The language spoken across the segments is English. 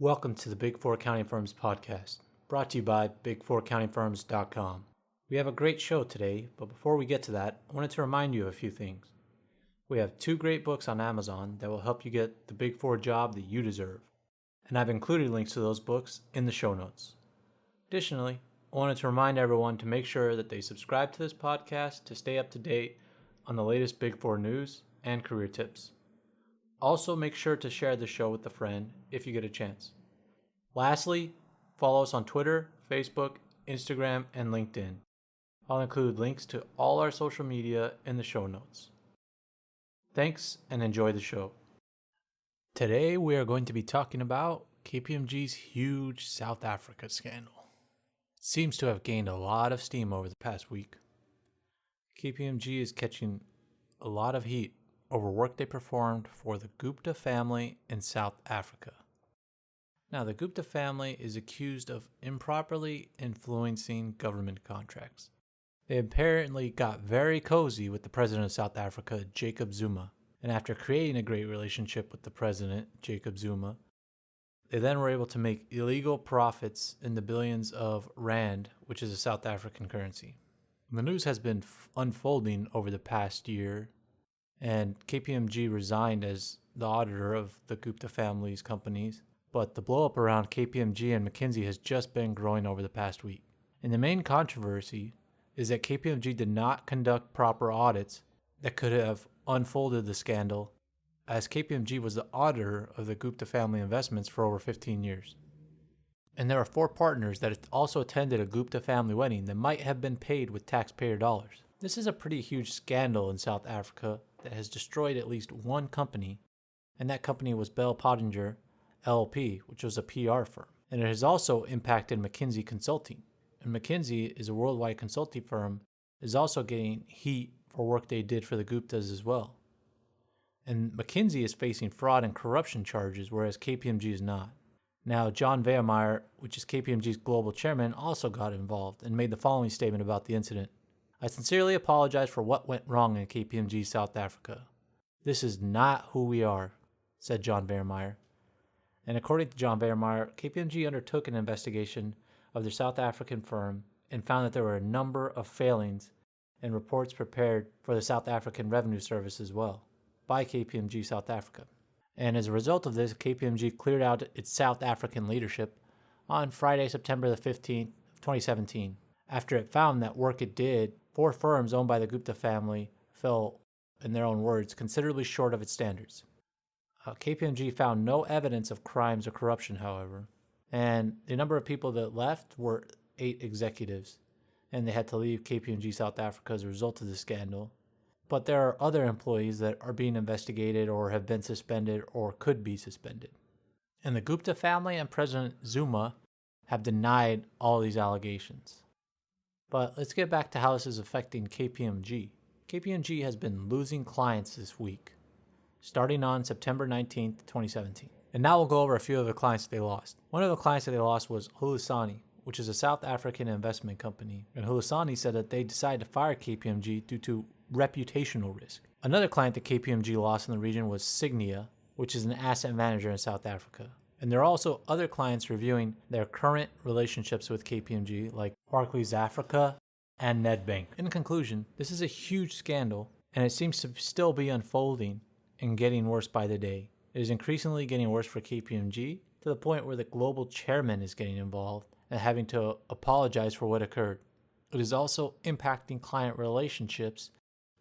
Welcome to the Big Four Accounting Firms podcast, brought to you by big4accountingfirms.com. We have a great show today, but before we get to that, I wanted to remind you of a few things. We have 2 great books on Amazon that will help you get the Big Four job that you deserve, and I've included links to those books in the show notes. Additionally, I wanted to remind everyone to make sure that they subscribe to this podcast to stay up to date on the latest Big Four news and career tips. Also, make sure to share the show with a friend if you get a chance. Lastly, follow us on Twitter, Facebook, Instagram, and LinkedIn. I'll include links to all our social media in the show notes. Thanks and enjoy the show. Today we are going to be talking about KPMG's huge South Africa scandal. It seems to have gained a lot of steam over the past week. KPMG is catching a lot of heat over work they performed for the Gupta family in South Africa. Now, the Gupta family is accused of improperly influencing government contracts. They apparently got very cozy with the president of South Africa, Jacob Zuma, and after creating a great relationship with the president, Jacob Zuma, they then were able to make illegal profits in the billions of rand, which is a South African currency. The news has been unfolding over the past year, and KPMG resigned as the auditor of the Gupta family's companies, but the blow-up around KPMG and McKinsey has just been growing over the past week. And the main controversy is that KPMG did not conduct proper audits that could have unfolded the scandal, as KPMG was the auditor of the Gupta family investments for over 15 years. And there are 4 partners that also attended a Gupta family wedding that might have been paid with taxpayer dollars. This is a pretty huge scandal in South Africa that has destroyed at least one company, and that company was Bell Pottinger LLP, which was a PR firm. And it has also impacted McKinsey Consulting. And McKinsey is a worldwide consulting firm, is also getting heat for work they did for the Guptas as well. And McKinsey is facing fraud and corruption charges, whereas KPMG is not. Now, John Veermeyer, which is KPMG's global chairman, also got involved and made the following statement about the incident. I sincerely apologize for what went wrong in KPMG South Africa. This is not who we are, said John Veermeyer. And according to John Veermeyer, KPMG undertook an investigation of their South African firm and found that there were a number of failings and reports prepared for the South African Revenue Service as well by KPMG South Africa. And as a result of this, KPMG cleared out its South African leadership on Friday, September the 15th, 2017, after it found that work it did for firms owned by the Gupta family fell, in their own words, considerably short of its standards. KPMG found no evidence of crimes or corruption, however, and the number of people that left were 8 executives, and they had to leave KPMG South Africa as a result of the scandal. But there are other employees that are being investigated or have been suspended or could be suspended. And the Gupta family and President Zuma have denied all these allegations. But let's get back to how this is affecting KPMG. KPMG has been losing clients this week, starting on September 19th, 2017. And now we'll go over a few of the clients that they lost. One of the clients that they lost was Hulisani, which is a South African investment company. And Hulisani said that they decided to fire KPMG due to reputational risk. Another client that KPMG lost in the region was Signia, which is an asset manager in South Africa. And there are also other clients reviewing their current relationships with KPMG, like Barclays Africa and Nedbank. In conclusion, this is a huge scandal, and it seems to still be unfolding and getting worse by the day. It is increasingly getting worse for KPMG to the point where the global chairman is getting involved and having to apologize for what occurred. It is also impacting client relationships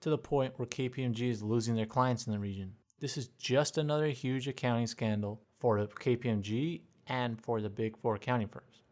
to the point where KPMG is losing their clients in the region. This is just another huge accounting scandal for the KPMG and for the Big Four accounting firms.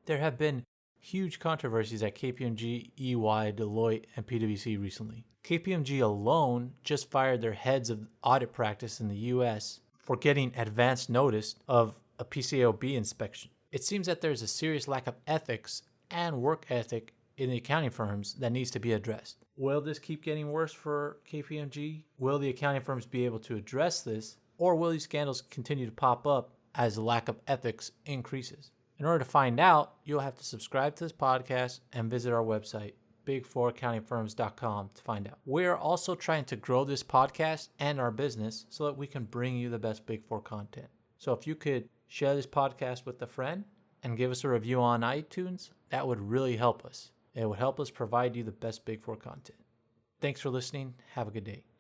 There have been huge controversies at KPMG, EY, Deloitte, and PwC recently. KPMG alone just fired their heads of audit practice in the US for getting advance notice of a PCAOB inspection. It seems that there's a serious lack of ethics and work ethic in the accounting firms that needs to be addressed. Will this keep getting worse for KPMG? Will the accounting firms be able to address this? Or will these scandals continue to pop up as the lack of ethics increases? In order to find out, you'll have to subscribe to this podcast and visit our website, big4accountingfirms.com, to find out. We are also trying to grow this podcast and our business so that we can bring you the best Big Four content. So if you could share this podcast with a friend, and give us a review on iTunes. That would really help us. It would help us provide you the best Big Four content. Thanks for listening. Have a good day.